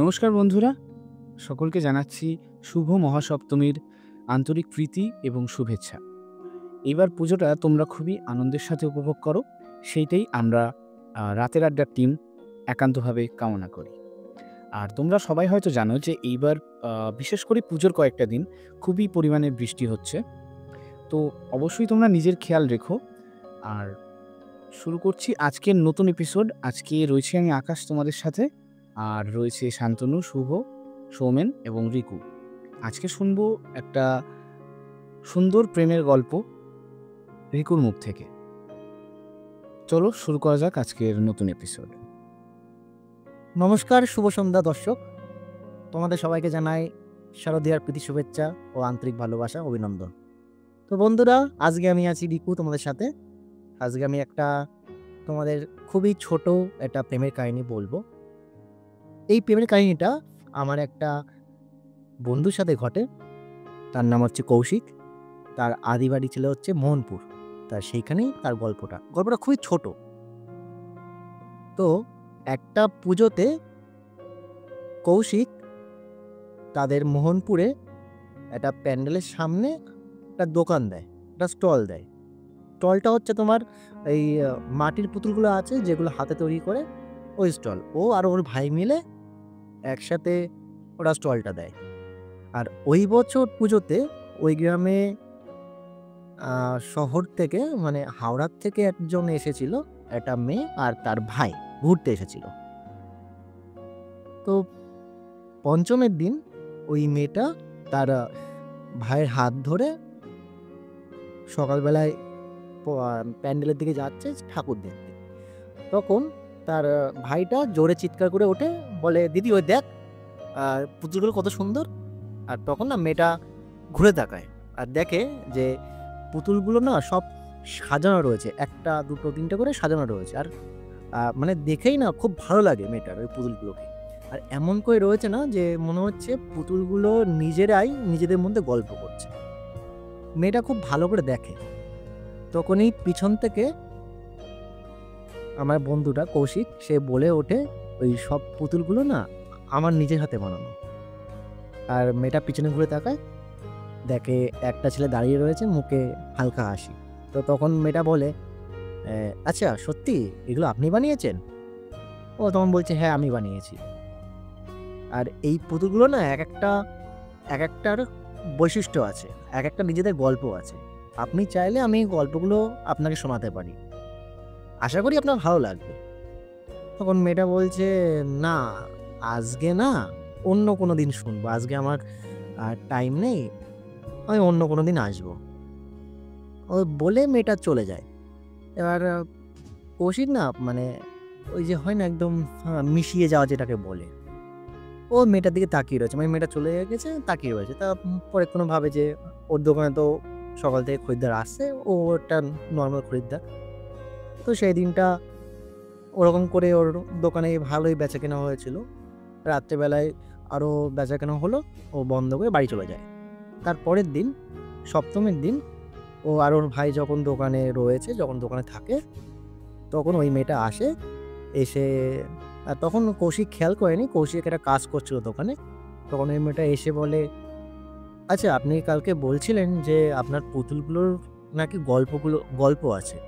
নমস্কার বন্ধুরা, সকলকে জানাচ্ছি শুভ মহাসপ্তমীর আন্তরিক প্রীতি এবং শুভেচ্ছা। এবার পুজোটা তোমরা খুবই আনন্দের সাথে উপভোগ করো, সেইটাই আমরা রাতের আড্ডার টিম একান্তভাবে কামনা করি। আর তোমরা সবাই হয়তো জানো যে এইবার বিশেষ করে পুজোর কয়েকটা দিন খুবই পরিমাণে বৃষ্টি হচ্ছে। তো অবশ্যই তোমরা নিজের খেয়াল রেখো। আর শুরু করছি আজকের নতুন এপিসোড। আজকে রয়েছি আমি আকাশ তোমাদের সাথে, আর রয়েছে শান্তনু, শুভ, সৌমেন এবং রিকু। আজকে শুনবো একটা সুন্দর প্রেমের গল্প রিকুর মুখ থেকে। চলো শুরু করা যাক আজকের নতুন এপিসোড। নমস্কার, শুভ সন্ধ্যা দর্শক। তোমাদের সবাইকে জানাই শারদীয়ার প্রীতি শুভেচ্ছা ও আন্তরিক ভালোবাসা, অভিনন্দন। তো বন্ধুরা, আজকে আমি আছি রিকু তোমাদের সাথে। আজকে আমি তোমাদের খুবই ছোট একটা প্রেমের কাহিনী বলবো। এই প্রেমের কাহিনীটা আমার একটা বন্ধুর সাথে ঘটে। তার নাম হচ্ছে কৌশিক। তার আদি বাড়ি ছিল হচ্ছে মোহনপুর। সেইখানেই তার গল্পটা খুবই ছোট। তো একটা পুজোতে কৌশিক তাদের মোহনপুরে একটা প্যান্ডেলের সামনে একটা দোকান দেয়, একটা স্টল দেয়। স্টলটা হচ্ছে তোমার এই মাটির পুতুলগুলো আছে যেগুলো হাতে তৈরি করে, ওই স্টল। ও আর ওর ভাই মিলে একসাথে ওরা স্টলটা দেয়। আর ওই বছর পুজোতে ওই গ্রামে শহর থেকে, মানে হাওড়ার থেকে একজন এসেছিল, একটা মেয়ে আর তার ভাই ঘুরতে এসেছিল। তো পঞ্চমের দিন ওই মেয়েটা তার ভাইয়ের হাত ধরে সকালবেলায় প্যান্ডেলের দিকে যাচ্ছে ঠাকুর দেখতে। তখন তার ভাইটা জোরে চিৎকার করে ওঠে, বলে, দিদি ওই দেখ পুতুলগুলো কত সুন্দর। আর তখন না মেয়েটা ঘুরে তাকায় আর দেখে যে পুতুলগুলো না সব সাজানো রয়েছে, একটা দুটো তিনটে করে সাজানো রয়েছে। আর মানে দেখেই না খুব ভালো লাগে মেয়েটার ওই পুতুলগুলোকে। আর এমন করে রয়েছে না যে মনে হচ্ছে পুতুলগুলো নিজেরাই নিজেদের মধ্যে গল্প করছে। মেয়েটা খুব ভালো করে দেখে। তখনই পিছন থেকে আমার বন্ধুটা কৌশিক সে বলে ওঠে, ওই সব পুতুলগুলো না আমার নিজের হাতে বানানো। আর মেয়েটা পিছনে ঘুরে তাকায়, দেখে একটা ছেলে দাঁড়িয়ে রয়েছে, মুখে হালকা হাসি। তো তখন মেয়েটা বলে, আচ্ছা সত্যি এগুলো আপনি বানিয়েছেন? ও তখন বলছে, হ্যাঁ আমি বানিয়েছি। আর এই পুতুলগুলো না এক একটার বৈশিষ্ট্য আছে, এক একটা নিজেদের গল্প আছে। আপনি চাইলে আমি এই গল্পগুলো আপনাকে শোনাতে পারি, আশা করি আপনার ভালো লাগবে। তখন মেয়েটা বলছে, না আজকে না, অন্য কোনো দিন শুনবো, আজকে আমার টাইম নেই, আমি অন্য কোনো দিন আসবো। ও বলে মেয়েটা চলে যায়। এবার কৌশিক না, মানে ওই যে হয় না একদম মিশিয়ে যাওয়া যেটাকে বলে, ও মেয়েটার দিকে তাকিয়ে রয়েছে, মানে মেয়েটা চলে গেছে তাকিয়ে রয়েছে। তা পরে কোনো ভাবে যে ওর দোকানে তো সকাল থেকে খরিদ্দার আসছে, ও একটা নর্মাল খরিদ্দার। তো সেই দিনটা ওরকম করে ওর দোকানে ভালোই বেচাকেনা হয়েছিল। রাত্রেবেলায় আরও বেচাকেনা হলো, ও বন্ধ করে বাড়ি চলে যায়। তার পরের দিন, সপ্তমীর দিন, ও আর ওর ভাই যখন দোকানে রয়েছে, যখন দোকানে থাকে, তখন ওই মেয়েটা আসে। এসে তখন কৌশিক খেয়াল করেনি, কৌশিক একটা কাজ করছিল দোকানে। তখন ওই মেয়েটা এসে বলে, আচ্ছা আপনি কালকে বলছিলেন যে আপনার পুতুলগুলোর নাকি গল্প আছে,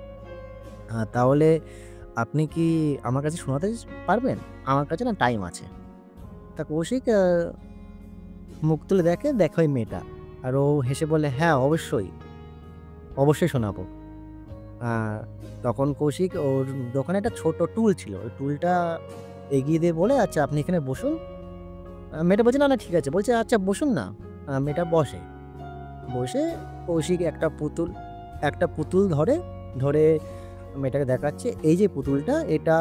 তাহলে আপনি কি আমার কাছে শোনাতে পারবেন? আমার কাছে না টাইম আছে। তা কৌশিক মুখ তুলে দেখে ওই মেয়েটা, আর ও হেসে বলে, হ্যাঁ অবশ্যই শোনাবো। তখন কৌশিক ওর দোকানে একটা ছোট টুল ছিল, ওই টুলটা এগিয়ে দিয়ে বলে, আচ্ছা আপনি এখানে বসুন। মেয়েটা বলছে, না না ঠিক আছে। বলছে, আচ্ছা বসুন না। মেয়েটা বসে কৌশিক একটা পুতুল ধরে মেয়েটাকে দেখাচ্ছে, এই যে পুতুলটা, এটা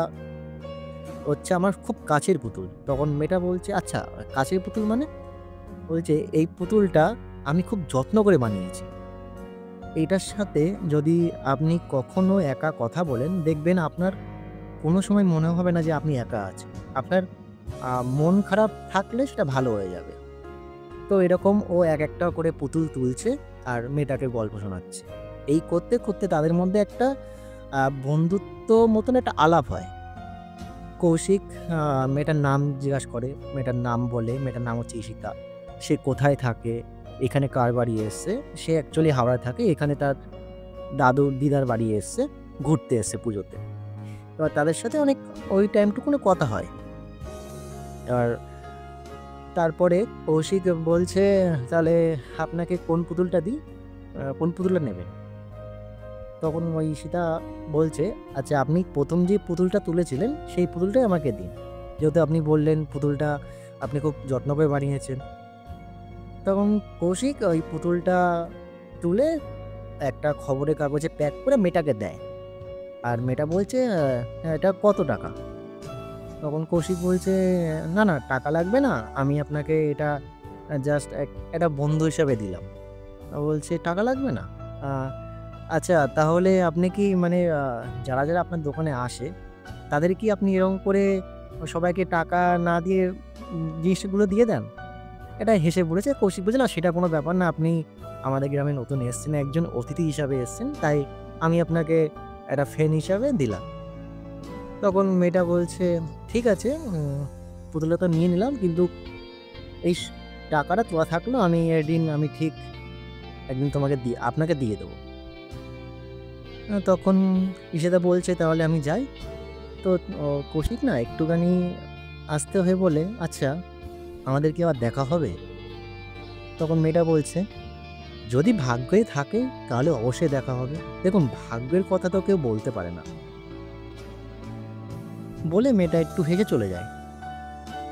হচ্ছে আমার খুব কাছের পুতুল। তখন মেয়েটা বলছে, আচ্ছা কাছের পুতুল মানে? বলছে, এই পুতুলটা আমি খুব যত্ন করে বানিয়েছি। এইটার সাথে যদি আপনি কখনো একা কথা বলেন, দেখবেন আপনার কোনো সময় মনে হবে না যে আপনি একা আছেন। আপনার মন খারাপ থাকলে সেটা ভালো হয়ে যাবে। তো এরকম ও এক একটা করে পুতুল তুলছে আর মেয়েটাকে গল্প শোনাচ্ছে। এই করতে করতে তাদের মধ্যে একটা বন্ধুত্ব মতন একটা আলাপ হয়। কৌশিক মেয়েটার নাম জিজ্ঞাসা করে, মেয়েটার নাম বলে, মেয়েটার নাম হচ্ছে ঈশিতা। সে কোথায় থাকে, এখানে কার বাড়ি এসছে। সে অ্যাকচুয়ালি হাওড়ায় থাকে, এখানে তার দাদু দিদার বাড়ি এসছে, ঘুরতে এসছে পুজোতে। এবার তাদের সাথে অনেক ওই টাইমটুকুনে কথা হয়। আর তারপরে কৌশিক বলছে, তাহলে আপনাকে কোন পুতুলটা দিই, কোন পুতুলটা নেবেন? তখন ওই ঈশিতা বলছে, আচ্ছা আপনি প্রথম যে পুতুলটা তুলেছিলেন সেই পুতুলটাই আমাকে দিন, যেহেতু আপনি বললেন পুতুলটা আপনি খুব যত্ন করে বানিয়েছেন। তখন কৌশিক ওই পুতুলটা তুলে একটা খবরের কাগজে প্যাক করে মেয়েটাকে দেয়। আর মেয়েটা বলছে, এটা কত টাকা? তখন কৌশিক বলছে, না না টাকা লাগবে না, আমি আপনাকে এটা জাস্ট একটা বন্ধু হিসাবে দিলাম। বলছে, টাকা লাগবে না? আহ, আচ্ছা তাহলে আপনি কি মানে যারা যারা আপনার দোকানে আসে তাদের কি আপনি এরকম করে সবাইকে টাকা না দিয়ে জিনিসগুলো দিয়ে দেন? এটা হেসে বলেছে। কৌশিক বলছে, না সেটা কোনো ব্যাপার না, আপনি আমাদের গ্রামে নতুন এসেছেন, একজন অতিথি হিসাবে এসেছেন, তাই আমি আপনাকে একটা ফ্রেন্ড হিসাবে দিলাম। তখন মেয়েটা বলছে, ঠিক আছে, পুতুলটা তো নিয়ে নিলাম, কিন্তু এই টাকাটা তোলা থাকলো, আমি ঠিক একদিন আপনাকে দিয়ে দেবো। তখন ঈশিতা বলছে, তাহলে আমি যাই। তো কৌশিক না একটুখানি আস্তে হয়ে বলে, আচ্ছা আমাদের কি আবার দেখা হবে? তখন মেয়েটা বলছে, যদি ভাগ্যে থাকে তাহলে অবশ্যই দেখা হবে। দেখুন ভাগ্যের কথা তো কেউ বলতে পারে না। বলে মেয়েটা একটু হেসে চলে যায়।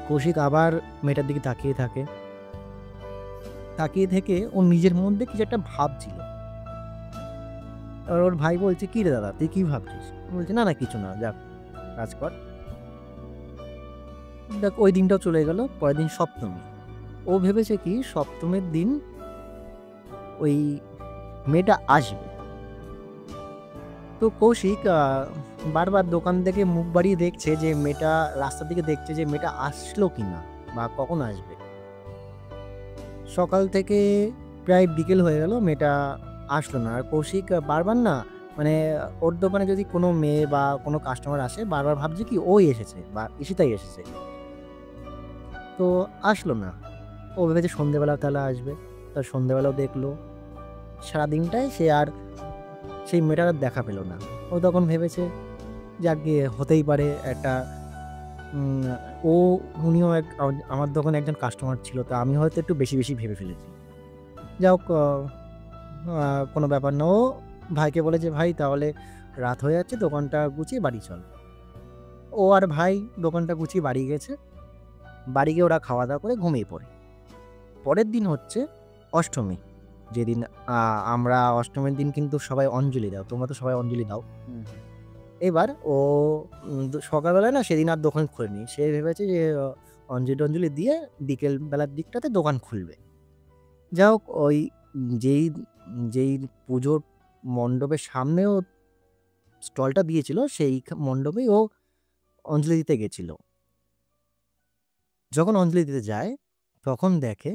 কৌশিক আবার মেয়েটার দিকে তাকিয়ে থেকে ওর নিজের মধ্যে কিছু একটা ভাবছিল। আর ওর ভাই বলছে, কি রে দাদা তুই কি ভাবছিস? বলছে, না না কিছু না, যাক কাজ কর। দেখ ওই দিনটাও চলে গেল। পরের দিন সপ্তমী। ও ভেবেছে কি সপ্তমীর দিন ওই মেয়েটা আসবে। তো কৌশিক বারবার দোকান থেকে মুখ বাড়িয়ে দেখছে যে মেয়েটা, রাস্তার দিকে দেখছে যে মেয়েটা আসলো কিনা বা কখন আসবে। সকাল থেকে প্রায় বিকেল হয়ে গেল, মেয়েটা আসলো না। আর কৌশিক বারবার না মানে ওর দোকানে যদি কোনো মেয়ে বা কোনো কাস্টমার আসে বারবার ভাবছে কি ওই এসেছে বা ঈশিতাই এসেছে, তো আসলো না। ও ভেবেছে সন্ধেবেলা তাহলে আসবে। তা সন্ধেবেলাও দেখলো, সারাদিনটায় সে আর সেই মেয়েটার আর দেখা পেল না। ও তখন ভেবেছে, যাক গিয়ে হতেই পারে একটা উম, ও উনিও আমার দোকানে একজন কাস্টমার ছিল, তা আমি হয়তো একটু বেশি বেশি ভেবে ফেলেছি। যাই হোক, কোনো ব্যাপার না। ও ভাইকে বলে যে, ভাই তাহলে রাত হয়ে যাচ্ছে, দোকানটা গুছিয়ে বাড়ি চল। ও আর ভাই দোকানটা গুছিয়ে বাড়ি গেছে। বাড়ি গিয়ে ওরা খাওয়া দাওয়া করে ঘুমিয়ে পড়ে। পরের দিন হচ্ছে অষ্টমী, যেদিন আমরা অষ্টমীর দিন কিন্তু সবাই অঞ্জলি দাও, তোমরা তো সবাই অঞ্জলি দাও। এবার ও সকালবেলায় না সেদিন আর দোকান খোলেনি। সে ভেবেছে যে অঞ্জলি টঞ্জলি দিয়ে বিকেল বেলার দিকটাতে দোকান খুলবে। যাই হোক, ওই যেই যেই পুজোর মণ্ডপের সামনেও স্টলটা দিয়েছিল সেই মণ্ডপেই ও অঞ্জলি দিতে গেছিল। যখন অঞ্জলি দিতে যায় তখন দেখে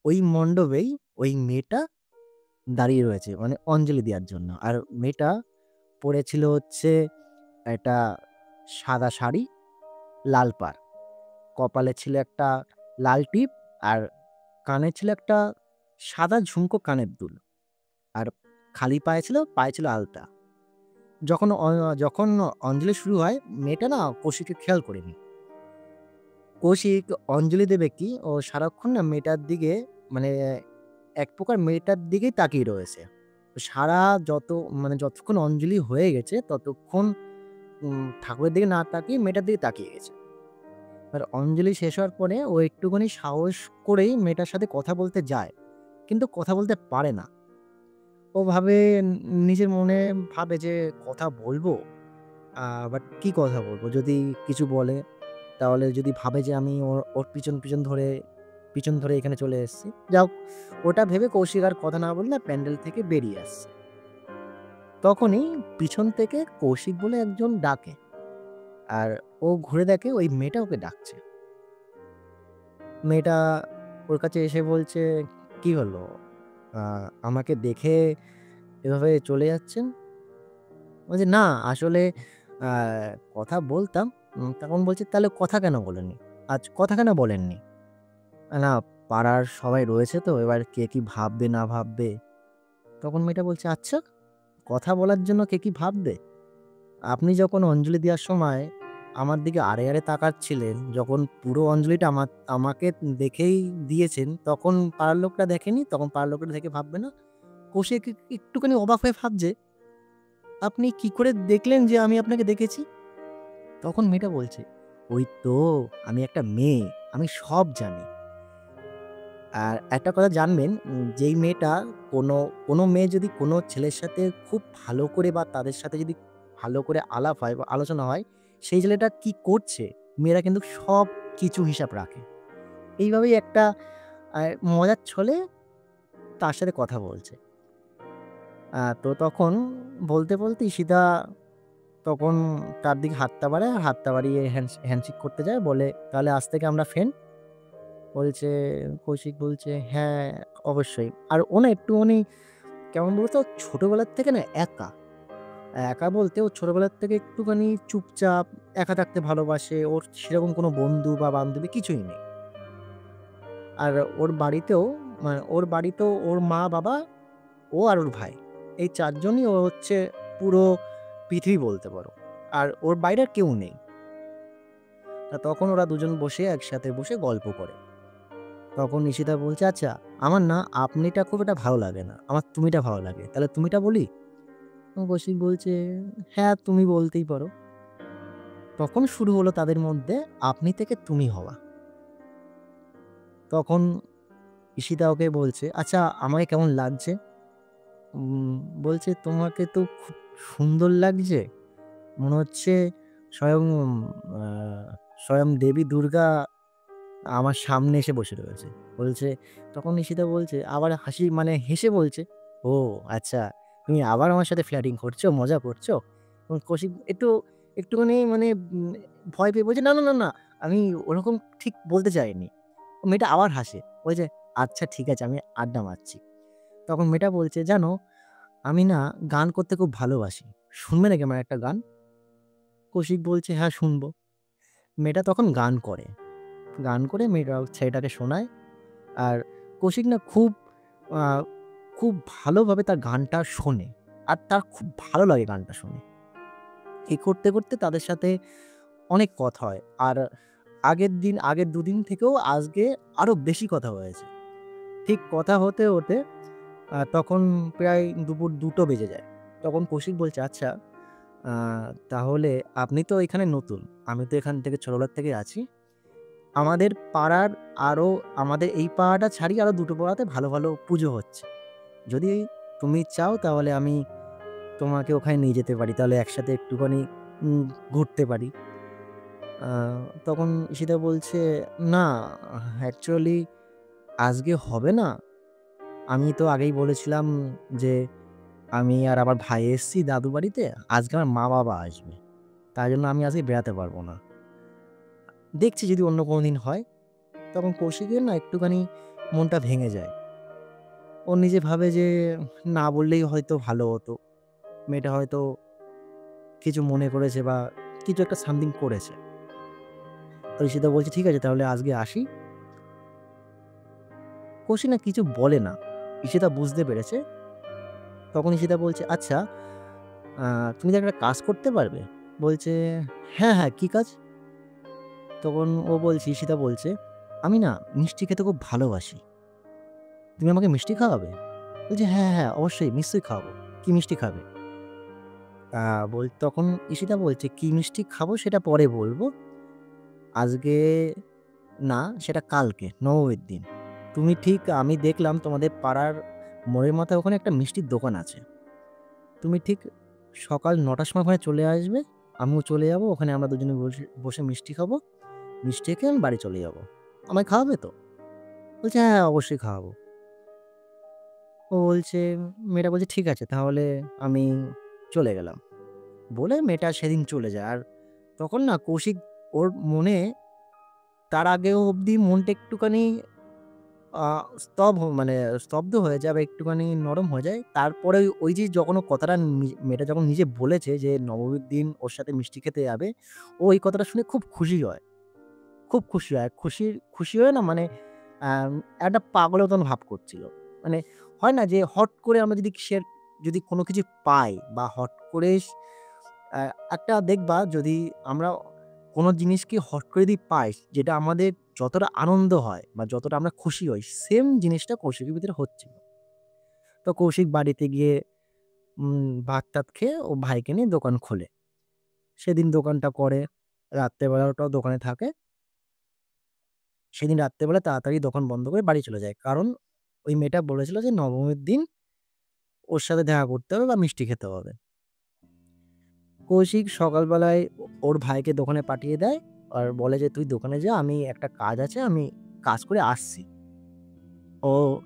ওই মণ্ডপেই ওই মেয়েটা দাঁড়িয়ে রয়েছে, মানে অঞ্জলি দেওয়ার জন্য। আর মেয়েটা পরেছিল হচ্ছে একটা সাদা শাড়ি, লাল পাড়, কপালে ছিল একটা লাল টিপ, আর কানে ছিল একটা সাদা ঝুমকো কানের দুল, আর খালি পায়ে ছিল আলতা। যখন অঞ্জলি শুরু হয় মেয়েটা না কৌশিককে খেয়াল করেনি। কৌশিক অঞ্জলি দেবে কি ও সারাক্ষণ না মেয়েটার দিকে, মানে এক প্রকার মেয়েটার দিকেই তাকিয়ে রয়েছে। তো যতক্ষণ অঞ্জলি হয়ে গেছে ততক্ষণ ঠাকুরের দিকে না তাকিয়ে মেয়েটার দিকে তাকিয়ে গেছে। আর অঞ্জলি শেষ হওয়ার পরে ও একটুখানি সাহস করেই মেয়েটার সাথে কথা বলতে যায়, কিন্তু কথা বলতে পারে না। ও নিজের মনে ভাবে যে কথা বলবো, বাট কি কথা বলবো? যদি কিছু বলে তাহলে যদি ভাবে যে আমি ওর পিছন ধরে এখানে চলে এসেছি। যাই হোক, ওটা ভেবে কৌশিক আর কথা না বলে প্যান্ডেল থেকে বেরিয়ে আসছে। তখনই পিছন থেকে কৌশিক বলে একজন ডাকে। আর ও ঘুরে দেখে ওই মেয়েটা ওকে ডাকছে। মেয়েটা ওর কাছে এসে বলছে, কি হলো, আমাকে দেখে এভাবে চলে যাচ্ছেন? বলছে, না আসলে কথা বলতাম, তখন বলছে, "তাহলে কথা কেন বলেননি? আজ কথা কেন বলেননি?" "না, পাড়ার সবাই রয়েছে তো, এবার কে কি ভাববে না ভাববে।" তখন মেয়েটা বলছে, "আচ্ছা, কথা বলার জন্য কে কি ভাববে? আপনি যখন অঞ্জলি দেওয়ার সময় আমার দিকে আড়ে, আড়ে তাকাচ্ছিলেন, যখন পুরো অঞ্জলিটা আমাকে দেখেই দিয়েছেন, তখন পাড়ার লোকরা দেখেনি? তখন পাড়ার লোকরা দেখে ভাববে না?" কৌশিক একটুখানি অবাক হয়ে ভাবছে, "আপনি কি করে দেখলেন যে আমি আপনাকে দেখেছি?" তখন মেয়েটা বলছে, "ওই তো, আমি একটা মেয়ে, আমি সব জানি।" আর একটা কথা জানবেন, যেই মেয়েটা কোনো, কোনো মেয়ে যদি কোনো ছেলের সাথে খুব ভালো করে বা তাদের সাথে যদি ভালো করে আলাপ হয় বা আলোচনা হয়, সেই ছেলেটা কি করছে, মেয়েরা কিন্তু সবকিছু হিসাব রাখে। এইভাবেই একটা আ মজার ছলে তার সাথে কথা বলছে। তো তখন বলতে, বলতে ঈশিতা তখন তার দিকে হাতটা বাড়ায়, আর হাতটা বাড়িয়ে হ্যান্ডশেক করতে যায়। বলে, "তাহলে আজ থেকে আমরা ফ্রেন্ড?" বলছে, কৌশিক বলছে, "হ্যাঁ, অবশ্যই।" আর ও না একটুখানি কেমন বলতো, ছোটবেলার থেকে না একা। একা বলতে ও ছোটবেলার থেকে একটুখানি চুপচাপ, একা থাকতে ভালোবাসে। ওর সেরকম কোনো বন্ধু বা বান্ধবী কিছুই নেই। আর ওর বাড়িতেও ওর বাড়িতেও ওর মা-বাবা, ও আর ওর ভাই। এই ৪ জনই ও হচ্ছে পুরো পৃথিবী বলতে পারো। আর ওর বাইরে আর কেউ নেই। তখন ওরা দুজন বসে একসাথে বসে গল্প করে। তখন ঈশিতা বলছে, "আচ্ছা, আমার না আপনিটা খুব একটা ভালো লাগে না। আমার তুমিটা ভালো লাগে। তাহলে তুমিটা বলি?" কৌশিক বলছে, "হ্যাঁ, তুমি বলতেই পারো।" তখন শুরু হলো তাদের মধ্যে আপনি থেকে তুমি হওয়া। তখন ঈশিতা ওকে বলছে, "আচ্ছা, আমাকে কেমন লাগছে?" উম বলছে, "তোমাকে তো খুব সুন্দর লাগছে। মনে হচ্ছে স্বয়ং আ স্বয়ং দেবী দুর্গা আমার সামনে এসে বসে রয়েছে।" বলছে, তখন ঈশিতা বলছে, আবার হাসি হেসে বলছে, "ও আচ্ছা, তুমি আবার আমার সাথে ফ্লার্টিং করছো, মজা করছো?" এবং কৌশিক একটুখানি ভয় পেয়ে বলছে, "না, না, না, না, আমি ওরকম ঠিক বলতে চাইনি।" মেয়েটা আবার হাসে। বলছে, "আচ্ছা, ঠিক আছে, আমি আড্ডা মারছি।" তখন মেয়েটা বলছে, "জানো, আমি না গান করতে খুব ভালোবাসি। শুনবে নাকি আমার একটা গান?" কৌশিক বলছে, "হ্যাঁ, শুনবো।" মেয়েটা তখন গান করে। গান করে মেয়েটা ছেলেটাকে শোনায়। আর কৌশিক না আ খুব ভালোভাবে তার গানটা শোনে। আর তার খুব ভালো লাগে গানটা শুনে। এই করতে, করতে তাদের সাথে অনেক কথা হয়। আর আগের ২ দিন থেকেও আজকে আরো বেশি কথা হয়েছে। ঠিক কথা হতে, হতে তখন প্রায় দুপুর ২টো বেজে যায়। তখন কৌশিক বলছে, "আচ্ছা, আ তাহলে আপনি তো এখানে নতুন। আমি তো এখান থেকে ছোটবেলা থেকেই আছি। আমাদের পাড়ার আরো আমাদের এই পাড়াটা ছাড়িয়ে আরো ২ টো পাড়াতে ভালো, ভালো পুজো হচ্ছে। যদি তুমি চাও তাহলে আমি তোমাকে ওখানে নিয়ে যেতে পারি। তাহলে একসাথে একটুখানি উম ঘুরতে পারি।" আ তখন ঈশিতা বলছে, "না, অ্যাকচুয়ালি আজকে হবে না। আমি তো আগেই বলেছিলাম যে আমি আর আমার ভাই এসছি দাদু বাড়িতে। আজকে আমার মা-বাবা আসবে। তাই জন্য আমি আজকে বেড়াতে পারব না। দেখছি যদি অন্য কোনো দিন হয়।" তখন কৌশিকের না একটুখানি মনটা ভেঙে যায়। ও নিজে ভাবে যে না বললেই হয়তো ভালো হতো। মেয়েটা হয়তো কিছু মনে করেছে বা কিছু একটা সামথিং করেছে। তো ঈশিতা বলছে, "ঠিক আছে, তাহলে আজকে আসি।" কৌশিক না কিছু বলে না। ঈশিতা বুঝতে পেরেছে। তখন ঈশিতা বলছে, "আচ্ছা, আ তুমি কি একটা কাজ করতে পারবে?" বলছে, "হ্যাঁ, হ্যাঁ, কি কাজ?" তখন ঈশিতা বলছে, "আমি না মিষ্টি খেতে খুব ভালোবাসি। তুমি আমাকে মিষ্টি খাওয়াবে?" বলছে, "হ্যাঁ, হ্যাঁ, অবশ্যই নিশ্চয়ই খাওয়াবো। কি মিষ্টি খাবে?" আ তখন ঈশিতা বলছে, "কি মিষ্টি খাবো সেটা পরে বলব। আজকে না, সেটা কালকে নবমীর দিন। তুমি ঠিক আমি দেখলাম তোমাদের পাড়ার মোড়ের মাথায় ওখানে একটা মিষ্টির দোকান আছে। তুমি ঠিক সকাল ৯ টার সময় ওখানে চলে আসবে। আমিও চলে যাবো। ওখানে আমরা দুজনে বসে, বসে মিষ্টি খাবো। মিষ্টি খেয়ে আমি বাড়ি চলে যাবো। আমায় খাওয়াবে তো?" বলছে, "হ্যাঁ, হ্যাঁ, অবশ্যই খাওয়াবো।" বলছে মেয়েটা বলছে, "ঠিক আছে, তাহলে আমি চলে গেলাম।" বলে মেয়েটা সেদিন চলে যায়। আর তখন না কৌশিক ওর মনে তার আগেও অবধি মনটা একটুখানি আ মানে স্তব্ধ হয়ে যায় বা একটুখানি নরম হয়ে যায়। তারপরে ওই যে যখন ও কথাটা মেয়েটা যখন নিজে বলেছে যে নবমীর দিন ওর সাথে মিষ্টি খেতে যাবে, ও ওই কথাটা শুনে খুব খুশি হয়। খুব খুশি হয়। খুশি হয়ে না মানে আম একটা পাগলের মতন ভাব করছিল। মানে হয় না যে হট করে আমরা যদি কোনো কিছু পাই বা হট করে আ একটা দেখবা যদি আমরা কোনো জিনিসকে হট করে যদি পাই, যেটা আমাদের যতটা আনন্দ হয় বা যতটা আমরা খুশি হই, সেম জিনিসটা কৌশিকের ভিতরে হচ্ছিল। তো কৌশিক বাড়িতে গিয়ে ভাত-টাত খেয়ে ও ভাইকে নিয়ে দোকান খোলে। সেদিন দোকানটা করে, রাত্রেবেলা ওটাও দোকানে থাকে। সেদিন রাত্রেবেলা তাড়াতাড়ি দোকান বন্ধ করে বাড়ি চলে যায়। কারণ ওই মেয়েটা বলেছিল যে নবমীর দিন ওর সাথে দেখা করতে হবে বা মিষ্টি খেতে হবে। কৌশিক সকালবেলায় ওর ভাইকে দোকানে পাঠিয়ে দেয় আর বলে যে, "তুই দোকানে যা, আমি একটা কাজ আছে, আমি কাজ করে আসছি।" ও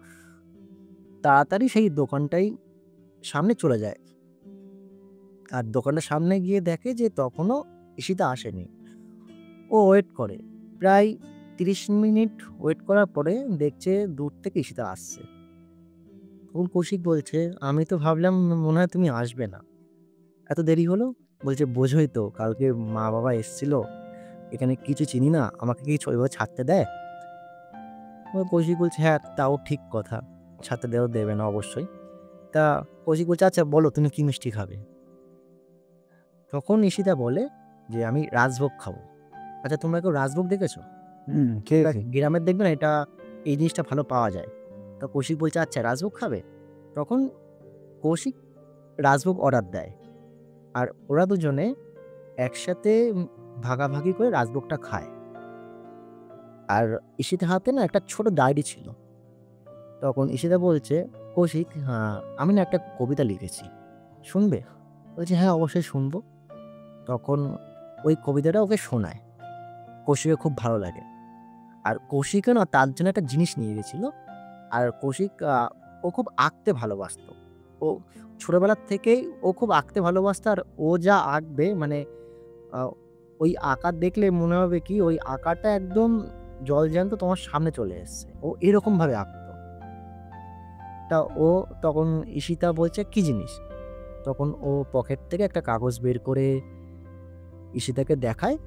তাড়াতাড়ি সেই দোকানটাই সামনে চলে যায়। আর দোকানের সামনে গিয়ে দেখে যে তখনও ঈশিতা আসেনি। ও ওয়েট করে। প্রায় ৩০ মিনিট ওয়েট করার পরে দেখছে দূর থেকে ঈশিতা আসছে। তখন কৌশিক বলছে, "আমি তো ভাবলাম মনে হয় তুমি আসবে না। এত দেরি হলো?" বলছে, "বোঝোই তো কালকে মা-বাবা এসছিল। এখানে কিছু চিনি না। আমাকে কি এভাবে ছাড়তে দেয়?" কৌশিক বলছে, "হ্যাঁ, তাও ঠিক কথা। ছাড়তে দেবে না অবশ্যই।" তা কৌশিক বলছে, "আচ্ছা বলো তুমি কি মিষ্টি খাবে?" তখন ঈশিতা বলে যে, "আমি রাজভোগ খাবো।" আচ্ছা তোমরা কেউ রাজভোগ দেখেছো? এটা খেয়েছি। গ্রামের দেখবে না এই জিনিসটা ভালো পাওয়া যায়। তো কৌশিক বলছে, "আচ্ছা রাজভোগ খাবে?" তখন কৌশিক রাজভোগ অর্ডার দেয়। আর ওরা দুজনে একসাথে ভাগাভাগি করে রাজভোগটা খায়। আর ঈশিতার হাতে না একটা ছোট ডায়েরি ছিল। তখন ঈশিতা বলছে, "কৌশিক আমি না একটা কবিতা লিখেছি। শুনবে?" বলছে, "হ্যাঁ, অবশ্যই শুনবো।" তখন ওই কবিতাটা ওকে শোনায়। কৌশিকের খুব ভালো লাগে। আর কৌশিকও না তার জন্য একটা জিনিস নিয়ে গেছিল। আর কৌশিক ও খুব আঁকতে ভালোবাসত। ও ছোটবেলা থেকেই ও খুব আঁকতে ভালোবাসত। আর ও যা আঁকবে মানে আ ওই আঁকা দেখলে মনে হবে কি ওই আঁকাটা একদম জলজ্যান্ত তোমার সামনে চলে এসছে। ও এরকমভাবে আঁকত। তা ও তখন ঈশিতা বলছে, "কি জিনিস?" তখন ও পকেট থেকে একটা কাগজ বের করে ঈশিতাকে দেখায়,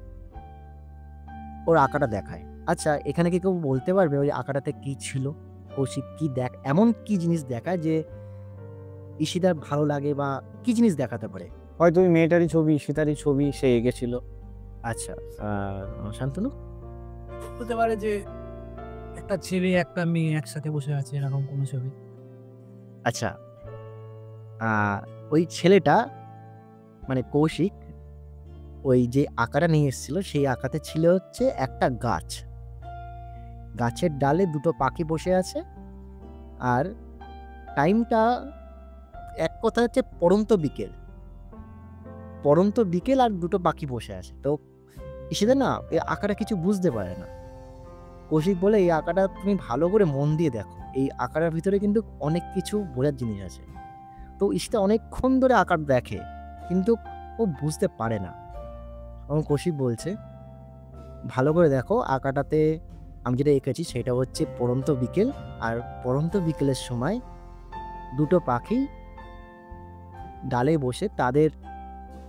ওর আঁকাটা দেখায়। আচ্ছা এখানে কি কেউ বলতে পারবে ওই আঁকাটাতে কি ছিল? কৌশিক কি এমন কি জিনিস দেখায় যে ঈশিতার ভালো লাগে বা কি জিনিস দেখাতে পারে? হয়তো ওই মেয়েটারই ছবি, সীতারই ছবি সে এঁকেছিল। আচ্ছা, আ শান্তনু? হতে পারে যে একটা ছেলে একটা মেয়ে একসাথে বসে আছে এরকম কোনো ছবি। আচ্ছা, আ ওই ছেলেটা মানে কৌশিক ওই যে আঁকাটা নিয়ে এসেছিল সেই আঁকাতে ছিল হচ্ছে একটা গাছ। গাছের ডালে দুটো পাখি বসে আছে। আর টাইমটা এক কথায় হচ্ছে পড়ন্ত বিকেল। পড়ন্ত বিকেল আর দুটো পাখি বসে আছে। তো ঈশিতা না এই আঁকাটা কিছু বুঝতে পারে না। কৌশিক বলে, "এই আঁকাটা তুমি ভালো করে মন দিয়ে দেখো। এই আঁকাটার ভিতরে কিন্তু অনেক কিছু বোঝার জিনিস আছে।" তো ঈশিতা অনেকক্ষণ ধরে আঁকাটা দেখে। কিন্তু ও বুঝতে পারে না। তখন কৌশিক বলছে, "ভালো করে দেখো আঁকাটাতে আমি যেটা এঁকেছি সেটা হচ্ছে পড়ন্ত বিকেল। আর পড়ন্ত বিকেলের সময় দুটো পাখি ডালে বসে তাদের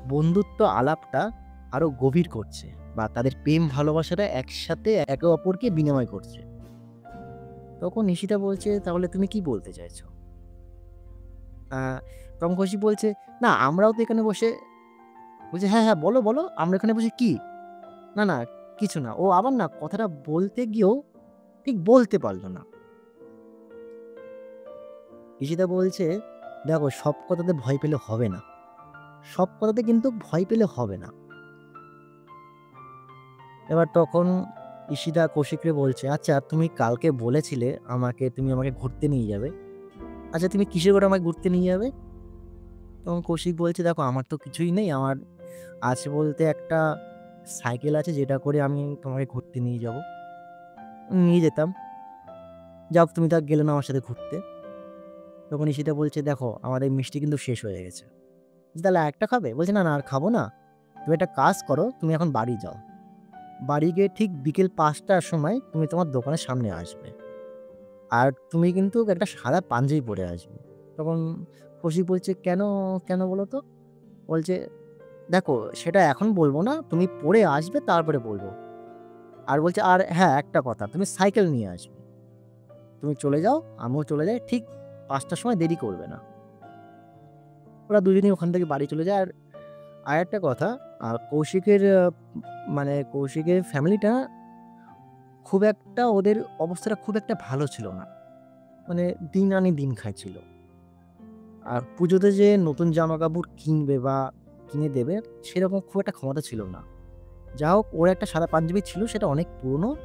বন্ধুত্ব আলাপটা আরো গভীর করছে বা তাদের প্রেম ভালোবাসাটা একসাথে একে অপরকে বিনিময় করছে।" তখন ঈশিতা বলছে, "তাহলে তুমি কি বলতে চাইছো?" আ তখন কৌশিক বলছে, "না আমরাও তো এখানে বসে" বলছে, "হ্যাঁ, হ্যাঁ বলো, বলো আমরা এখানে বসে কি?" "না, না কিছু না।" ও আবার না কথাটা বলতে গিয়েও ঠিক বলতে পারল না। ঈশিতা বলছে, "দেখো সব কথাতে ভয় পেলে হবে না। সব কথাতে কিন্তু ভয় পেলে হবে না।" এবার তখন ঈশিতা কৌশিককে বলছে, "আচ্ছা তুমি কালকে বলেছিলে তুমি আমাকে ঘুরতে নিয়ে যাবে। আচ্ছা তুমি কিসে করে আমাকে ঘুরতে নিয়ে যাবে?" তখন কৌশিক বলছে, "দেখো আমার তো কিছুই নেই। আমার আছে বলতে একটা সাইকেল আছে যেটা করে আমি তোমাকে ঘুরতে নিয়ে যাবো। নিয়ে যেতাম। যাও তুমি তো আর গেলে না আমার সাথে ঘুরতে।" তখন ঈশিতা বলছে, "দেখো আমার এই মিষ্টি কিন্তু শেষ হয়ে গেছে।" বলছি, "তাহলে আরেকটা খাবে?" বলছে, "না, না আর খাবো না। তুমি একটা কাজ করো, তুমি এখন বাড়ি যাও। বাড়ি গিয়ে ঠিক বিকেল ৫ টার সময় তুমি তোমার দোকানের সামনে আসবে।" আর তুমি কিন্তু একটা সাদা পাঞ্জাবি পরে আসবে। তখন কৌশিক বলছে, "কেন, কেন বলো তো?" বলছে, "দেখো সেটা এখন বলবো না, তুমি পরে আসবে তারপরে বলবো। আর বলছে, আর হ্যাঁ একটা কথা, তুমি সাইকেল নিয়ে আসবে। তুমি চলে যাও, আমিও চলে যাই, ঠিক ৫টার সময় দেরি করবে না।" ওরা দুজনেই ওখান থেকে বাড়ি চলে যায়। আর আরেকটা কথা, কৌশিকের মানে কৌশিকের ফ্যামিলিটা খুব একটা, ওদের অবস্থাটা খুব একটা ভালো ছিল না। মানে দিন আনি দিন খাই ছিল। আর পুজোতে যে নতুন জামাকাপড় কিনবে বা কিনে দেবে সেরকম খুব একটা ক্ষমতা ছিল না। যা হোক, ওর একটা সাদা পাঞ্জাবি ছিল, সেটা অনেক পুরনো।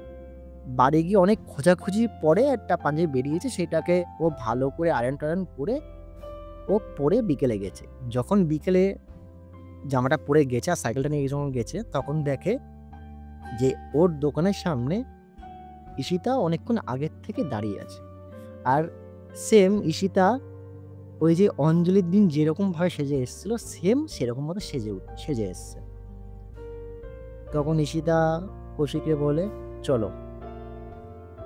বাড়ি গিয়ে অনেক খোঁজাখুঁজির পরে একটা পাঞ্জাবি বেরিয়েছে, সেটাকে ও ভালো করে আয়রন-টায়রন করে ও পরে বিকেলে গেছে। যখন বিকেলে জামাটা পরে গেছে আর সাইকেলটা নিয়ে যখন গেছে, তখন দেখে যে ওর দোকানের সামনে ঈশিতা অনেকক্ষণ আগের থেকে দাঁড়িয়ে আছে। আর সেম ঈশিতা ওই যে অঞ্জলির দিন যেরকমভাবে সেজে এসেছিল, সেম সেরকমভাবে সেজে এসছে। তখন ঈশিতা কৌশিককে বলে, "চলো,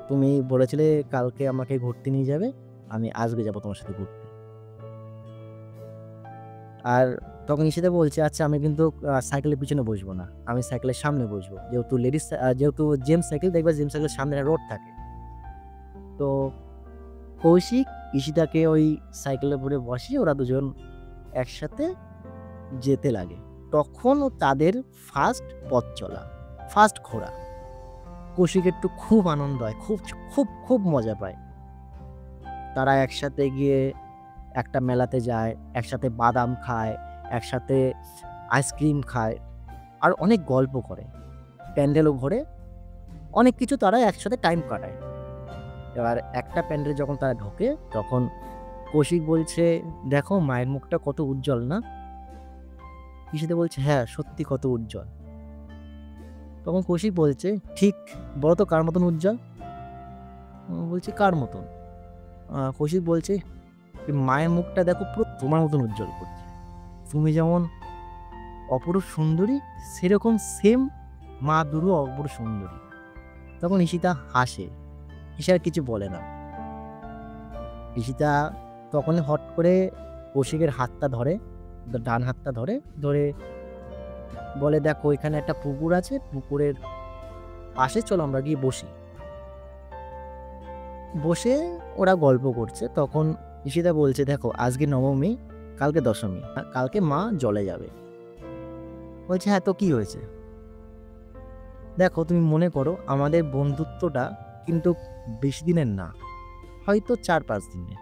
তুমি বলেছিলে কালকে আমাকে ঘুরতে নিয়ে যাবে, আমি আজকে যাবো তোমার সাথে ঘুরতে।" আর তখন ঈশিতা বলছে, "আচ্ছা আমি কিন্তু সাইকেলের পিছনে বসবো না, আমি সাইকেলের সামনে বসবো। যেহেতু জেমস সাইকেল, দেখবে জেমস সাইকেলের সামনে একটা রোড থাকে।" তো কৌশিক ঈশিতাকে ওই সাইকেলের উপরে বসিয়ে ওরা দুজন একসাথে যেতে লাগে। তখন তাদের ফার্স্ট পথ চলা, ফার্স্ট ঘোরা। কৌশিকের একটু খুব আনন্দ হয়, খুব খুব খুব মজা পায়। তারা একসাথে গিয়ে একটা মেলাতে যায়, একসাথে বাদাম খায়, একসাথে আইসক্রিম খায়, আর অনেক গল্প করে, প্যান্ডেলও ঘোরে, অনেক কিছু তারা একসাথে টাইম কাটায়। এবার একটা প্যান্ডেলে যখন তারা ঢোকে, তখন কৌশিক বলছে, "দেখো মায়ের মুখটা কত উজ্জ্বল না?" ঈশিতা বলছে, "হ্যাঁ সত্যি কত উজ্জ্বল।" তখন কৌশিক বলছে, "ঠিক বলো তো কার মতন উজ্জ্বল?" বলছে, "কার মতন?" কৌশিক বলছে, "মায়ের মুখটা দেখো পুরো তোমার মতন উজ্জ্বল করছে। তুমি যেমন অপরূপ সুন্দরী, সেরকম সেম মা দুরু অপরূপ সুন্দরী।" তখন ঈশিতা হাসে, ঈশা আর কিছু বলে না। ঈশিতা তখনই হট করে কৌশিকের হাতটা ধরে, ডান হাতটা ধরে ধরে বলে, "দেখো এখানে একটা পুকুর আছে, পুকুরের পাশে চলো আমরা গিয়ে বসি।" বসে ওরা গল্প করছে। তখন ঈশিতা বলছে, "দেখো আজকে নবমী, কালকে দশমী, কালকে মা জলে যাবে।" বলছে, "হ্যাঁ তো কি হয়েছে? দেখো তুমি মনে করো আমাদের বন্ধুত্বটা কিন্তু বেশি দিনের না, হয়তো ৪-৫ দিনের।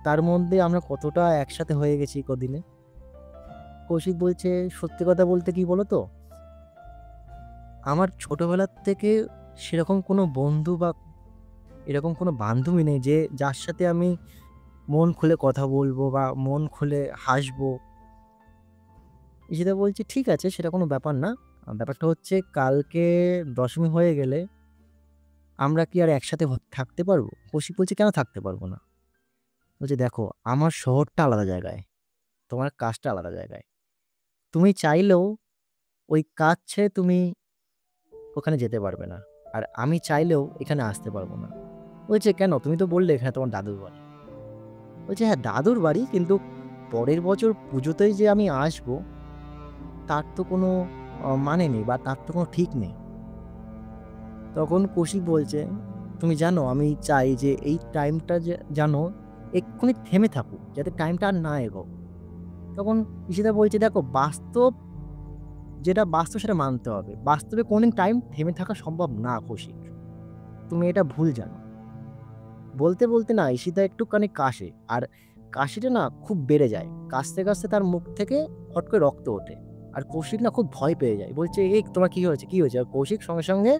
তার মধ্যে আমরা কতটা একসাথে হয়ে গেছি কদিনে।" কৌশিক বলছে, "সত্যি কথা বলতে কি বলো তো, আমার ছোটবেলার থেকে সেরকম কোনো বন্ধু বা এরকম কোনো বান্ধবী নেই যে যার সাথে আমি মন খুলে কথা বলবো বা মন খুলে হাসবো।" ঈশিতা বলছে, "ঠিক আছে, সেটা কোনো ব্যাপার না। ব্যাপারটা হচ্ছে কালকে দশমী হয়ে গেলে আমরা কি আর একসাথে থাকতে পারবো?" কৌশিক বলছে, "কেন থাকতে পারবো না?" বলছে, "দেখো আমার শহরটা আলাদা জায়গায়, তোমার কাজটা আলাদা জায়গায়। তুমি চাইলেও ওই কাজ ছেড়ে তুমি ওখানে যেতে পারবে না। আর আমি চাইলেও এখানে আসতে পারবো না।" বলছে, "কেন? তুমি তো বললে এখানে তোমার দাদুর বাড়ি।" বলছে, "হ্যাঁ দাদুর বাড়ি, কিন্তু পরের বছর পুজোতেই যে আমি আসবো তার তো কোনো মানে নেই বা তার তো কোনো ঠিক নেই।" তখন কৌশিক বলছে, "তুমি জানো আমি চাই যে এই টাইমটা যেন এক্ষুনি থেমে থাকুক, যাতে টাইমটা আর না এগোয়।" তখন ঈশিতা বলছে, "দেখো যেটা বাস্তব সেটা মানতে হবে। বাস্তবে কোনদিন টাইম থেমে থাকা সম্ভব না কৌশিক। তুমি এটা ভুল জানো।" বলতে বলতে না ঈশিতা একটুখানি কাশে, আর কাশিটা না খুব বেড়ে যায়। কাশতে কাশতে তার মুখ থেকে হট করে রক্ত ওঠে। আর কৌশিক না খুব ভয় পেয়ে যায়। বলছে, "এই তোমার কি হয়েছে, কি হয়েছে?" আর কৌশিক সঙ্গে সঙ্গে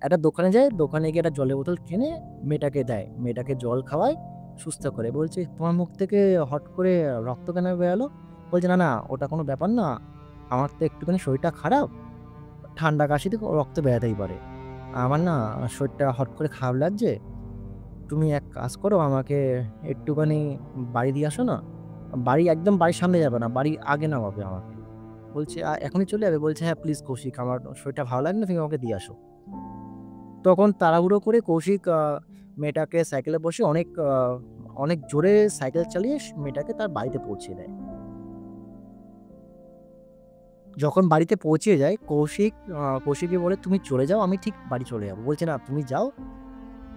একটা দোকানে যায়, দোকানে গিয়ে একটা জলের বোতল কিনে মেয়েটাকে দেয়। মেয়েটাকে জল খাওয়ায়, সুস্থ করে। বলছে, "তোমার মুখ থেকে হট করে রক্ত কেন বেরালো?" বলছে, "না, না ওটা কোনো ব্যাপার না। আমার তো একটুখানি শরীরটা খারাপ। ঠান্ডা কাশিতে রক্ত বেরাতেই পারে। আমার না শরীরটা হট করে খারাপ লাগছে। তুমি এক কাজ করো, আমাকে একটুখানি বাড়ি দিয়ে আসো না?" একদম বাড়ির সামনে যাবে না, বাড়ির আগে নামাবে আমাকে। বলছে, এখনই চলে যাবে?" বলছে, "হ্যাঁ প্লিজ কৌশিক, আমার শরীরটা ভালো লাগে না, তুমি আমাকে দিয়ে আসো।" তখন তাড়াহুড়ো করে কৌশিক মেয়েটাকে সাইকেলে বসে অনেক জোরে সাইকেল চালিয়ে মেয়েটাকে তার বাড়িতে পৌঁছে দেয়। যখন বাড়িতে পৌঁছে যায় কৌশিককে বলে, "তুমি চলে যাও, আমি ঠিক বাড়ি চলে যাবো।" বলছে, "না, তুমি যাও।"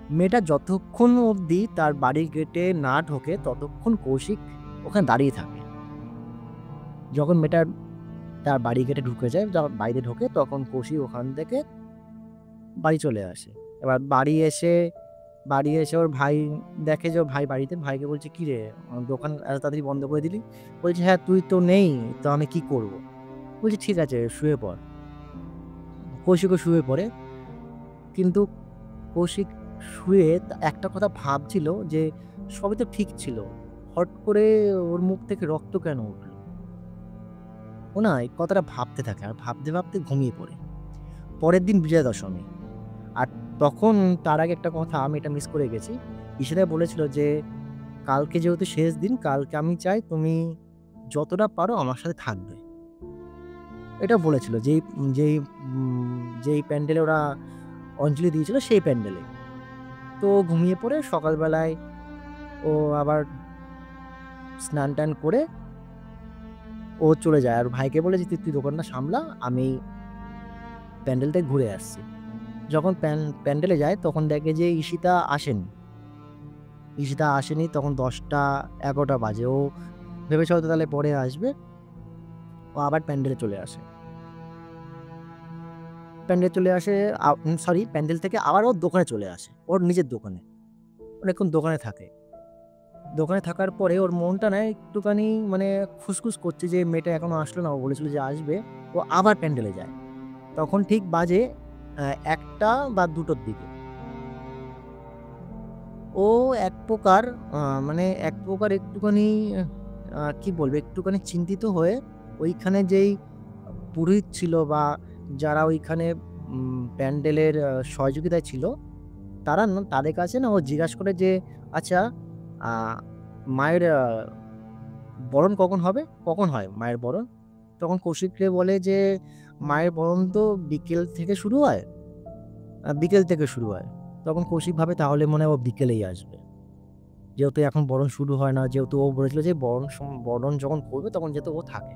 মেয়েটা যতক্ষণ অবধি তার বাড়ির গেটে না ঢোকে ততক্ষণ কৌশিক ওখানে দাঁড়িয়ে থাকে। যখন মেয়েটা তার বাড়ির গেটে ঢুকে যায়, যখন বাড়িতে ঢোকে তখন কৌশিক ওখান থেকে বাড়ি চলে আসে। এবার বাড়ি এসে ওর ভাই দেখে যে ওর ভাই বাড়িতে। ভাইকে বলছে, "কিরে, দোকান এত তাড়াতাড়ি বন্ধ করে দিলি?" বলছে, "হ্যাঁ, তুই তো নেই, তো আমি কি করব?" বলছে, "ঠিক আছে, শুয়ে পড়।" কৌশিকও শুয়ে পড়ে। কিন্তু কৌশিক শুয়ে একটা কথা ভাবছিল যে সবই তো ঠিক ছিল। হঠাৎ করে ওর মুখ থেকে রক্ত কেন উঠল? ও না এই কথাটা ভাবতে থাকে আর ভাবতে ঘুমিয়ে পড়ে। পরের দিন বিজয়া দশমী। আর তখন তার আগে একটা কথা আমি এটা মিস করে গেছি। ঈশিতা বলেছিল যে, "কালকে যেহেতু শেষ দিন, কালকে আমি চাই তুমি যতটা পারো আমার সাথে থাকবে।" এটা বলেছিল যেই যেই প্যান্ডেলে ওরা অঞ্জলি দিয়েছিল সেই প্যান্ডেলে। তো ঘুমিয়ে পড়ে সকালবেলায় ও আবার স্নান-টান করে ও চলে যায়। আর ভাইকে বলে যে, "তুই দোকানটা সামলা, আমি প্যান্ডেলটায় ঘুরে আসছি।" যখন প্যান্ডেলে যায় তখন দেখে যে ঈশিতা আসেনি। তখন ১০টা ১১টা বাজে। ও ভেবেছে হয়তো তাহলে পরে আসবে। ও আবার প্যান্ডেলে চলে আসে। প্যান্ডেল থেকে আবার ওর দোকানে চলে আসে। ওর নিজের দোকানে। অনেকক্ষণ দোকানে থাকে। দোকানে থাকার পরে ওর মনটা না একটুখানি মানে খুসখুস করছে যে মেয়েটা এখনো আসলো না। ও বলেছিল যে আসবে। ও আবার প্যান্ডেলে যায়। তখন ঠিক বাজে ১টা বা ২টোর দিকে। ও এক প্রকার একটুখানি কি বলবো? একটুখানি চিন্তিত হয়ে ওইখানে যেই পুরোহিত ছিল বা যারা ওইখানে প্যান্ডেলের সহযোগিতায় ছিল, তাদের কাছে না ও জিজ্ঞাসা করে যে, "আচ্ছা, আ মায়ের বরণ কখন হবে? কখন হয় মায়ের বরণ?" তখন কৌশিকরে বলে যে, "মায়ের বরণ তো বিকেল থেকে শুরু হয়।" তখন কৌশিক ভাবে তাহলে মনে হয় ও বিকেলেই আসবে। যেহেতু এখন বরণ শুরু হয় না, যেহেতু ও বলেছিল যে বরণ যখন করবে তখন যাতে ও থাকে।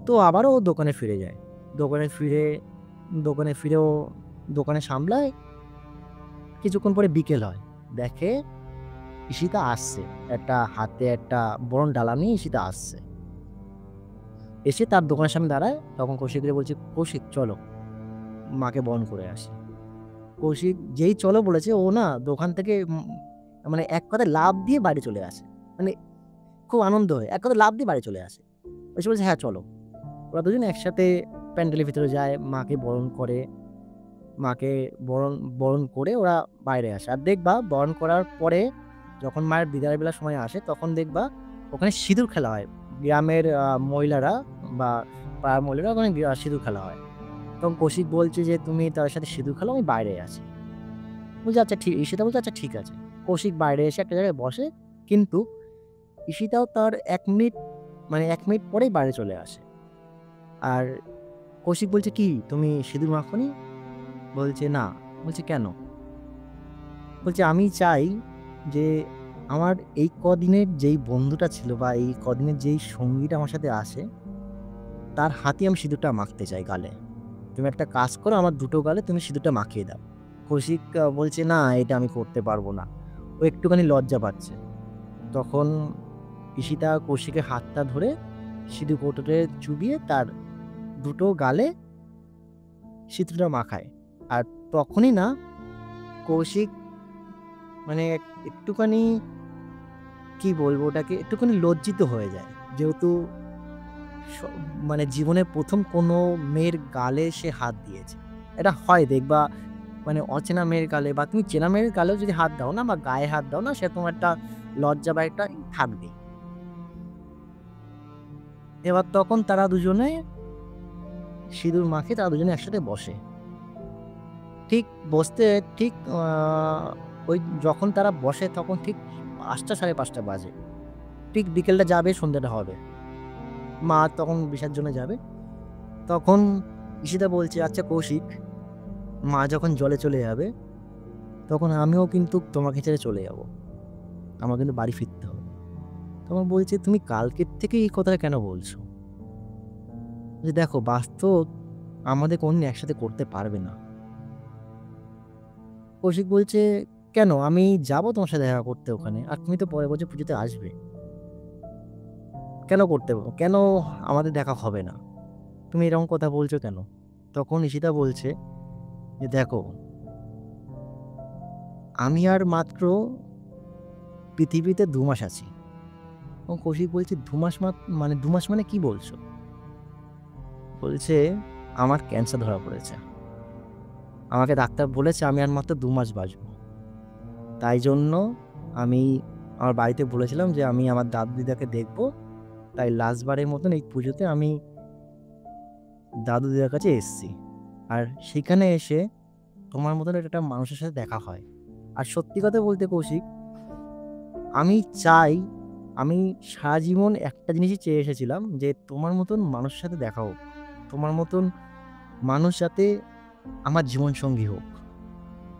তো আবারও ও দোকানে ফিরে যায়। দোকানে ফিরে দোকানে ফিরে ও দোকানে সামলায়। কিছুক্ষণ পরে বিকেল হয়। দেখে ঈশিতা আসছে। হাতে একটা বরণ ডালা নিয়ে ঈশিতা আসছে। এসে তার দোকানের সামনে দাঁড়ায়। তখন কৌশিকরে বলছে, "কৌশিক, চলো, মাকে বরণ করে আসি।" কৌশিক যেই চলো বলেছে ও না দোকান থেকে মানে এক কথায় লাফ দিয়ে বাড়ি চলে আসে। মানে খুব আনন্দ হয়ে এক কথায় লাফ দিয়ে বাড়ি চলে আসে। এসে বলছে, "হ্যাঁ, চলো।" ওরা দুজনে একসাথে প্যান্ডেলের ভিতরে যায়। মাকে বরণ করে। মাকে বরণ করে ওরা বাইরে আসে। আর দেখবা বরণ করার পরে যখন মায়ের বিদায় বেলার সময় আসে তখন দেখবা ওখানে সিঁদুর খেলা হয়। গ্রামের মহিলারা বা পাড়ার মহিলারা ওখানে সিঁদুর খেলা হয়। তখন কৌশিক বলছে যে, "তুমি তাদের সাথে সিঁদুর খেলো, আমি বাইরে আছি।" বলছে, "আচ্ছা ঠিক" ঈশিতা বলছে, "আচ্ছা ঠিক আছে।" কৌশিক বাইরে এসে একটা জায়গায় বসে। কিন্তু ঈশিতাও তার ১ মিনিট পরেই বাইরে চলে আসে। আর কৌশিক বলছে, "কি, তুমি সিঁদুর মাখোনি?" বলছে, "না।" বলছে, "কেন?" বলছে, "আমি চাই যে আমার এই কদিনের যেই বন্ধুটা ছিল বা এই কদিনের যেই সঙ্গীটা আমার সাথে আসে, তার হাতে আমি সিঁদুরটা মাখতে চাই গালে। তুমি একটা কাজ করো, আমার দুটো গালে তুমি সিঁদুরটা মাখিয়ে দাও।" কৌশিক বলছে, "না, এটা আমি করতে পারবো না।" ও একটুখানি লজ্জা পাচ্ছে। তখন ঈশিতা কৌশিকের হাতটা ধরে সিঁদুর কৌটোতে চুবিয়ে তার দুটো গালে সিঁদুরটা মাখায়। আর তখনই না কৌশিক মানে একটুখানি কি বলবো ওটাকে? একটুখানি লজ্জিত হয়ে যায়। যেহেতু স মানে জীবনে ১ম কোনো মেয়ের গালে সে হাত দিয়েছে। এটা হয় দেখবা মানে অচেনা মেয়ের গালে বা তুমি চেনা মেয়ের গালেও যদি হাত দাও না বা গায়ে হাত দাও না সেরকম একটা লজ্জা বা একটা থাকবেই। এবার তখন তারা দুজনে সিঁদুর মাখে তারা দুজনে একসাথে বসে। ঠিক বসতে ঠিক ওই যখন তারা বসে তখন ঠিক ৫টা ৫:৩০ বাজে। ঠিক বিকেলটা যাবে, সন্ধ্যাটা হবে। মা তখন বিসর্জনে যাবে। তখন ঈশিতা বলছে, "আচ্ছা কৌশিক, মা যখন জলে চলে যাবে তখন আমিও কিন্তু তোমাকে ছেড়ে চলে যাব, আমার কিন্তু বাড়ি ফিরতে হবে। তখন বলছে তুমি কালকের থেকে এই কথাটা কেন বলছো? যে দেখো বাস্তব আমাদের কোনদিন একসাথে করতে পারবে না। কৌশিক বলছে কেন, আমি যাব তোমার সাথে দেখা করতে ওখানে, আর তুমি তো পরের বছর পুজোতে আসবে, কেন করতে কেন আমাদের দেখা হবে না, তুমি এরকম কথা বলছো কেন? তখন ঈশিতা বলছে যে দেখো আমি আর মাত্র পৃথিবীতে 2 মাস আছি। এবং কৌশিক বলছে 2 মাস মানে 2 মাস মানে কি বলছো? বলছে আমার ক্যান্সার ধরা পড়েছে, আমাকে ডাক্তার বলেছে আমি আর মাত্র 2 মাস বাঁচবো। তাই জন্য আমি আমার বাড়িতে বলেছিলাম যে আমি আমার দাদু দিদাকে দেখবো, তাই লাস্টবারের মতন এই পুজোতে আমি দাদু দিদার কাছে এসেছি। আর সেখানে এসে তোমার মতন একটা মানুষের সাথে দেখা হয়। আর সত্যি কথা বলতে কৌশিক, আমি চাই, আমি সারা জীবন একটা জিনিসই চেয়ে এসেছিলাম যে তোমার মতন মানুষের সাথে দেখা হোক, তোমার মতন মানুষ যাতে আমার জীবনসঙ্গী হোক।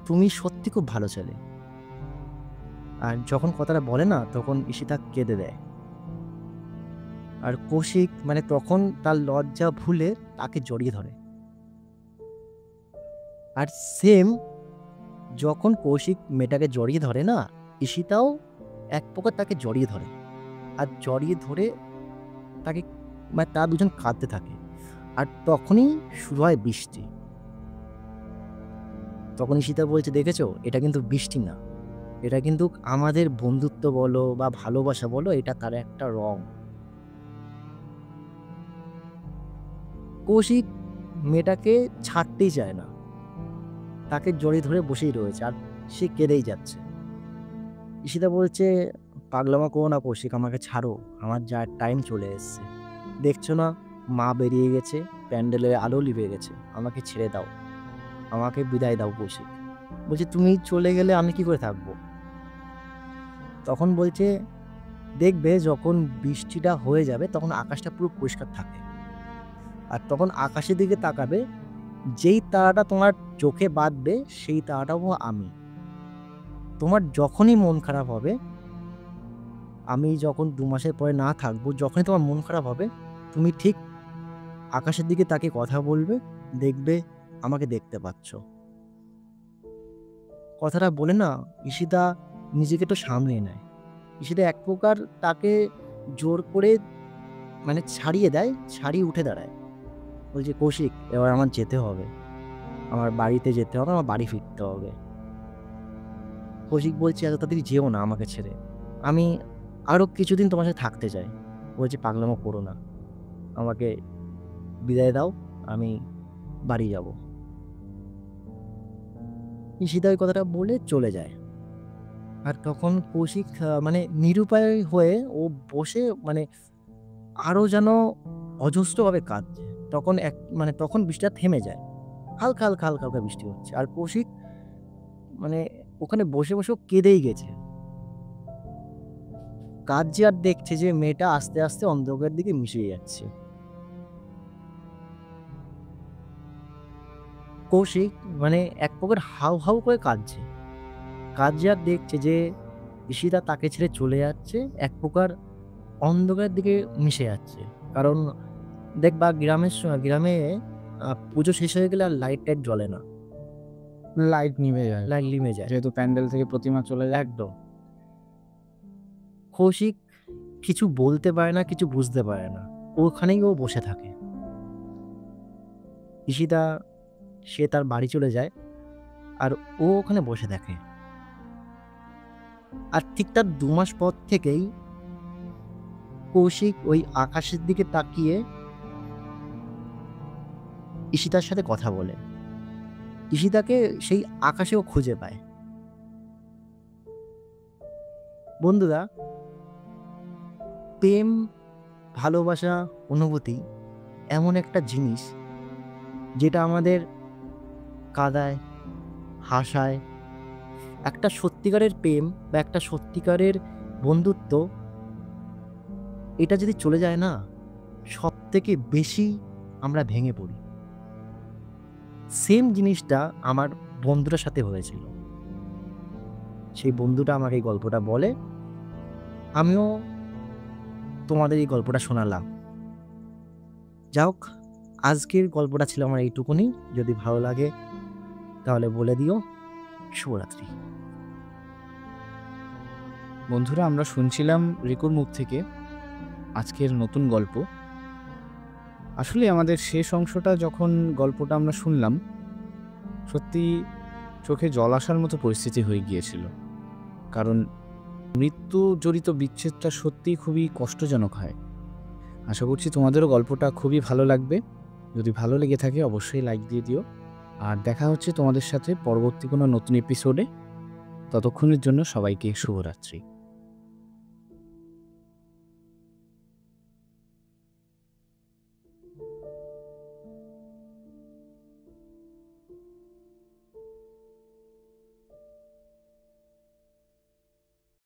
তুমি সত্যি খুব ভালো ছেলে। আর যখন কথাটা বলে না তখন ঈশিতা কেঁদে দেয়। আর কৌশিক মানে তখন তার লজ্জা ভুলে তাকে জড়িয়ে ধরে। আর সেম যখন কৌশিক মেয়েটাকে জড়িয়ে ধরে না, ঈশিতাও এক প্রকার তাকে জড়িয়ে ধরে। আর জড়িয়ে ধরে তাকে মানে তারা দুজন কাঁদতে থাকে। আর তখনই শুরু হয় বৃষ্টি। তখন ঈশিতা বলছে দেখেছো, এটা কিন্তু বৃষ্টি না, এটা কিন্তু আমাদের বন্ধুত্ব বলো বা ভালোবাসা বলো, এটা তার একটা রং। কৌশিক মেয়েটাকে ছাড়তেই চায় না, তাকে জড়িয়ে ধরে বসেই রয়েছে আর সে কেঁদেই যাচ্ছে। ঈশিতা বলছে পাগলামো করো না কৌশিক, আমাকে ছাড়ো, আমার যা টাইম চলে এসছে, দেখছো না মা বেরিয়ে গেছে, প্যান্ডেলের আলো লিভে গেছে, আমাকে ছেড়ে দাও, আমাকে বিদায় দাও কৌশিক। বলছে তুমি চলে গেলে আমি কি করে থাকবো? তখন বলছে দেখবে যখন বৃষ্টিটা হয়ে যাবে তখন আকাশটা পুরো পরিষ্কার থাকে, আর তখন আকাশের দিকে তাকাবে, যেই তারাটা তোমার চোখে বাঁধবে সেই তারাটা হবো আমি। তোমার যখনই মন খারাপ হবে, আমি যখন 2 মাসের পরে না থাকবো, যখনই তোমার মন খারাপ হবে তুমি ঠিক আকাশের দিকে তাকিয়ে কথা বলবে, দেখবে আমাকে দেখতে পাচ্ছ। কথাটা বলে না ঈশিতা নিজেকে একটু সামলিয়ে নেয়। ঈশিতা এক প্রকার তাকে জোর করে মানে ছাড়িয়ে দেয়, ছাড়িয়ে উঠে দাঁড়ায়। বলছে কৌশিক এবার আমার যেতে হবে, আমার বাড়িতে যেতে হবে, আমার বাড়ি ফিরতে হবে। কৌশিক বলছে এত তাড়াতাড়ি যেও না আমাকে ছেড়ে, আমি আরও কিছুদিন তোমার সাথে থাকতে চাই। বলছে পাগলামো করো না, আমাকে বিদায় দাও, আমি বাড়ি যাব। ঈশিতা ওই কথাটা বলে চলে যায়। আর তখন কৌশিক মানে নিরুপায় হয়ে ও বসে মানে আরও যেন অজস্রভাবে কাঁদছে। তখন মানে তখন বৃষ্টিটা থেমে যায়, হালকা হালকা হালকা হালকা বৃষ্টি হচ্ছে। আর কৌশিক মানে ওখানে বসে বসে ও কেঁদেই গেছে। কাঁদছে আর দেখছে যে মেয়েটা আস্তে আস্তে অন্ধকারের দিকে মিশে যাচ্ছে। কৌশিক মানে এক প্রকার হাউ হাউ করে কাঁদছে, কাঁদছে আর দেখছে যে ঈশিতা তাকে ছেড়ে চলে যাচ্ছে, এক প্রকার অন্ধকারের দিকে মিশে যাচ্ছে। কারণ দেখবা গ্রামে পুজো শেষ হয়ে গেলে আর লাইট টাইট জ্বলে না, লাইট নিভে যায়, লাইট নিভে যায় যেহেতু প্যান্ডেল থেকে প্রতিমা চলে যায়। একদম। কৌশিক কিছু বলতে পারে না, কিছু বুঝতে পারে না, ওখানেই ও বসে থাকে। ঈশিতা সে তার বাড়ি চলে যায় আর ও ওখানে বসে থাকে। আর ঠিক তার 2 মাস পর থেকেই কৌশিক ওই আকাশের দিকে তাকিয়ে ঈশিতার সাথে কথা বলে। ঈশিতাকে সেই আকাশেও খুঁজে পায়। বন্ধুরা, প্রেম, ভালোবাসা, অনুভূতি এমন একটা জিনিস যেটা আমাদের কাঁদায়, হাসায়। একটা সত্যিকারের প্রেম বা একটা সত্যিকারের বন্ধুত্ব, এটা যদি চলে যায় না, সব থেকে বেশি আমরা ভেঙে পড়ি। সেম জিনিসটা আমার বন্ধুটার সাথে হয়েছিল। সেই বন্ধুটা আমাকে এই গল্পটা বলে, আমিও তোমাদের এই গল্পটা শোনালাম। যা হোক, আজকের গল্পটা ছিল আমার এইটুকুনি। যদি ভালো লাগে তাহলে বলে দিও। শুভরাত্রি। বন্ধুরা, আমরা শুনছিলাম রিকুর মুখ থেকে আজকের নতুন গল্প। আসলে আমাদের শেষ অংশটা যখন গল্পটা আমরা শুনলাম, সত্যি চোখে জল আসার মতো পরিস্থিতি হয়ে গিয়েছিল। কারণ মৃত্যু জড়িত বিচ্ছেদটা সত্যিই খুবই কষ্টজনক হয়। আশা করছি তোমাদেরও গল্পটা খুবই ভালো লাগবে। যদি ভালো লেগে থাকে অবশ্যই লাইক দিয়ে দিও। আর দেখা হচ্ছে তোমাদের সাথে পরবর্তী কোনো নতুন এপিসোডে। ততক্ষণের জন্য সবাইকে শুভরাত্রি।